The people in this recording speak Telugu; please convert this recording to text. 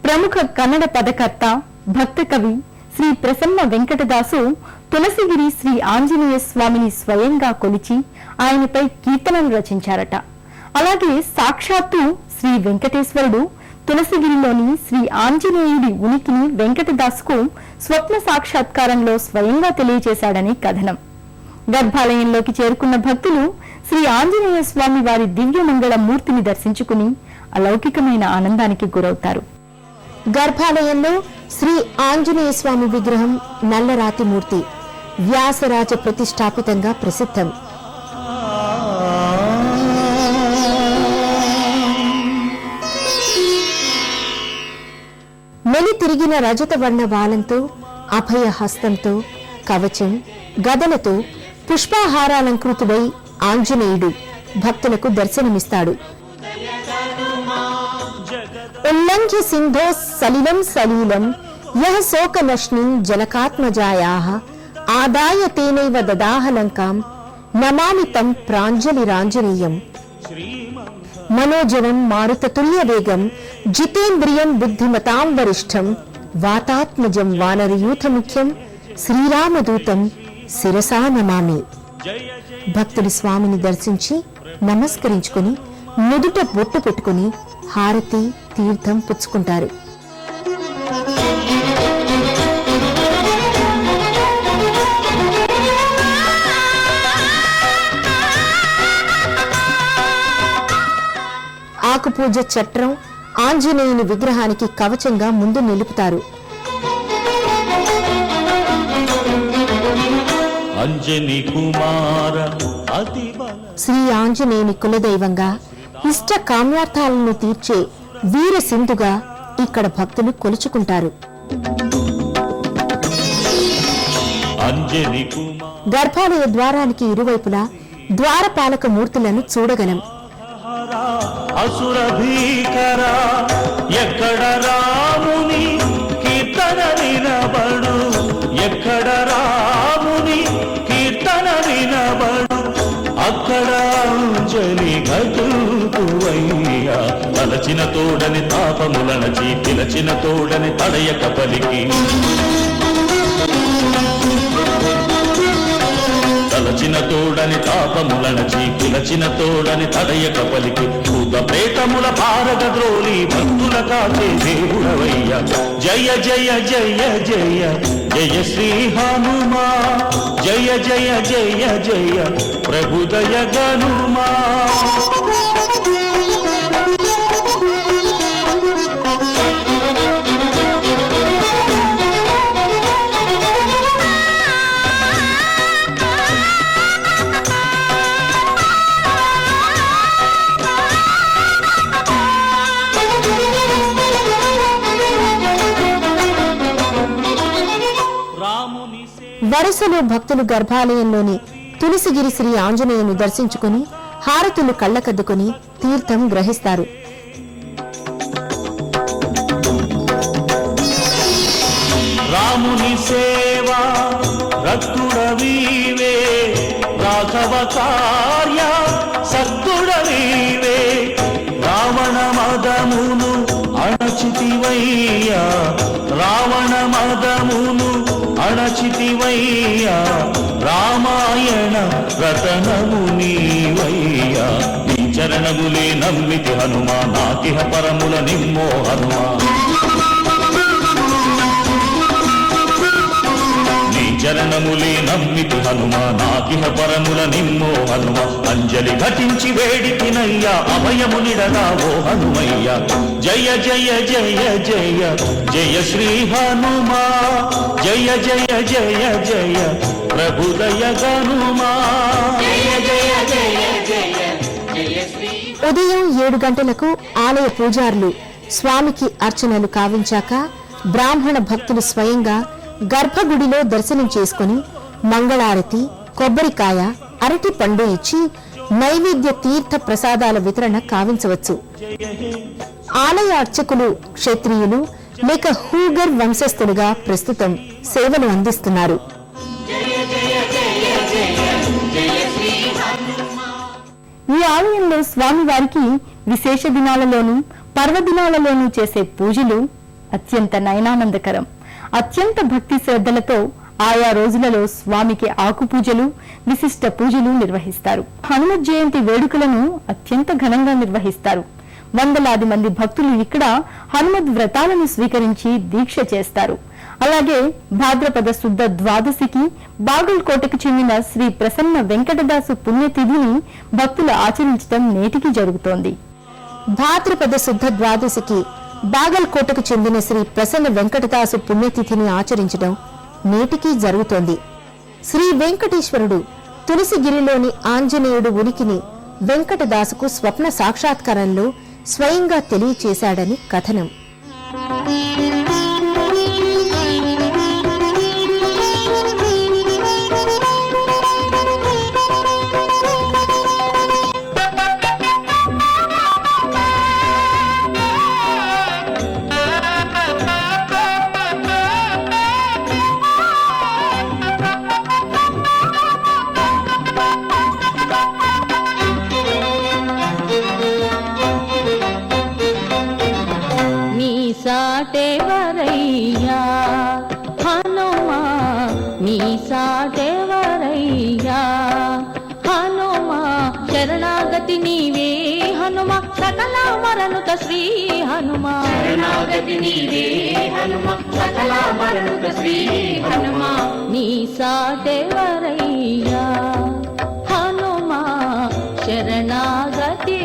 ప్రముఖ కన్నడ పదకర్త భక్త కవి శ్రీ ప్రసన్న వెంకటదాసు తులసిగిరి శ్రీ ఆంజనేయ స్వామిని స్వయంగా కొలిచి ఆయనపై కీర్తనలు రచించారట. అలాగే సాక్షాత్తు శ్రీ వెంకటేశ్వరుడు తులసిగిరిలోని శ్రీ ఆంజనేయుడి ఉనికిని వెంకటదాసుకు స్వప్న సాక్షాత్కారంలో స్వయంగా తెలియజేశాడని కథనం. గర్భాలయంలోకి చేరుకున్న భక్తులు శ్రీ ఆంజనేయ స్వామి వారి దివ్యమంగళ మూర్తిని దర్శించుకుని అలౌకికమైన ఆనందానికి గురవుతారు. గర్భాలయంలో శ్రీ ఆంజనేయ స్వామి విగ్రహం నల్లరాతి మూర్తి వ్యాసరాజ ప్రతిష్టాపితంగా ప్రసిద్ధం. మెలి తిరిగిన రజత వర్ణ వాలంతో, అభయ హస్తంతో, కవచం, గదలతో పుష్పహారాలంకృతుడై ఆంజనేయుడు భక్తులకు దర్శనమిస్తాడు. ఉల్లంఘ్య సింధో సలిలం సలీలం యః శోకనశ్నిం జనకాత్మజాయాః ఆదాయ తేనైవ దదాహలంకాం నమామి తం ప్రాంజలిరాంజనేయం. మనోజవం మారుతతుల్య వేగం జితేంద్రియం బుద్ధిమతాం వరిష్టం వాతాత్మజం వానరయూథ ముఖ్యం శ్రీరామదూతం శిరసా నమామి. భక్తులు స్వామిని దర్శించి నమస్కరించుకుని నుదుట బొట్టు పెట్టుకుని హారతి తీర్థం పుచ్చుకుంటారు. ఆకుపూజ చట్రం ఆంజనేయుని విగ్రహానికి కవచంగా ముందు నిలుపుతారు. శ్రీ ఆంజనేయుని కులదైవంగా ఇష్ట కామ్యార్థాలను తీర్చే వీర సింధుగా ఇక్కడ భక్తులు కొలుచుకుంటారు. గర్భాలయ ద్వారానికి ఇరువైపులా ద్వారపాలక మూర్తులను చూడగలం. అసుర భీకర ఎక్కడ రాముని కీర్తన వినబడు, ఎక్కడ రాముని కీర్తన వినబడు, అక్కడ అంజలి గతువయ్యా. తలచిన తోడని తాపములనచి పిలచిన తోడని తడయక పలికి, తలచిన తోడని తాపములనచి పిలచిన తోడని తడయక పలికి, భూత ప్రేతముల పారగ ద్రోలి భక్తుల కాచే దేవుడవయ్య. జయ జయ జయ జయ జయ శ్రీ హనుమా, జయ జయ జయ జయ ప్రభుదయ గనుమా. వరుసలో భక్తులు గర్భాలయంలోని తులసిగిరి శ్రీ ఆంజనేయుని దర్శించుకుని హారతులు కళ్ళకద్దుకుని తీర్థం గ్రహిస్తారు. రాముని సేవా రక్తుడవీవే, రాఘవ కార్య సత్తుడవీవే, రావణ మదమును అణచితివయ్యా, రావణ మదమును అణచితివయ్యా, రామాయణ రతనము నీవయ్యా. నీ చరణములే నమ్మితి హనుమా, నాకిహ పరముల నిమ్మో హనుమా. నీ చరణములే నమ్మితి హనుమా, నాకిహ పరముల నిమ్మో హనుమా. అంజలి ఘటించి వేడికినయ్యా, అభయమునిడగా ఓ హనుమయ్యా. జయ జయ జయ జయ జయ శ్రీ హనుమా, జయ జయ జయ జయ ప్రభుదయ గనుమా. ఉదయం 7 గంటలకు ఆలయ పూజారులు స్వామికి అర్చనలు కావించాక బ్రాహ్మణ భక్తులు స్వయంగా గర్భగుడిలో దర్శనం చేసుకుని మంగళారతి, కొబ్బరికాయ, అరటి పండు ఇచ్చి నైవేద్య తీర్థ ప్రసాదాల వితరణ కావించవచ్చు. ఆలయ అర్చకులు క్షత్రియులు లేక హూగర్ వంశస్థులుగా ప్రస్తుతం సేవలు అందిస్తున్నారు. ఈ ఆలయంలో స్వామివారికి విశేష దినాలలోనూ పర్వదినాలలోనూ చేసే పూజలు అత్యంత నయనానందకరం. అత్యంత భక్తి శ్రద్ధలతో ఆయా రోజులలో స్వామికి ఆకు పూజలు, విశిష్ట పూజలు నిర్వహిస్తారు. హనుమత్ జయంతి వేడుకలను అత్యంత ఘనంగా నిర్వహిస్తారు. వందలాది మంది భక్తులు ఇక్కడ హనుమద్ వ్రతాలను స్వీకరించి దీక్ష చేస్తారు. అలాగే భాద్రపద శుద్ధ ద్వాదశికి బాగల్కోటకు చెందిన శ్రీ ప్రసన్న వెంకటదాసు పుణ్యతిథిని భక్తులు ఆచరించడం నేటికి జరుగుతోంది. భాద్రపద శుద్ధ ద్వాదశికి బాగల్కోటకు చెందిన శ్రీ ప్రసన్న వెంకటదాసు పుణ్యతిథిని ఆచరించడం నేటికీ జరుగుతోంది. శ్రీ వెంకటేశ్వరుడు తులసిగిరిలోని ఆంజనేయుడు ఉనికిని వెంకటదాసుకు స్వప్న సాక్షాత్కారంలో స్వయంగా తెలియచేశాడని కథనం. సాటెవరయ్యా హనుమా, నీ సాటెవరయ్యా హనుమా, శరణాగతి నీవే హనుమా, సకల మరణుత శ్రీ హనుమా, శరణాగతి నీవే హనుమా, సకల మరణుత శ్రీ హనుమా, నీ సాటెవరయ్యా హనుమా, శరణాగతి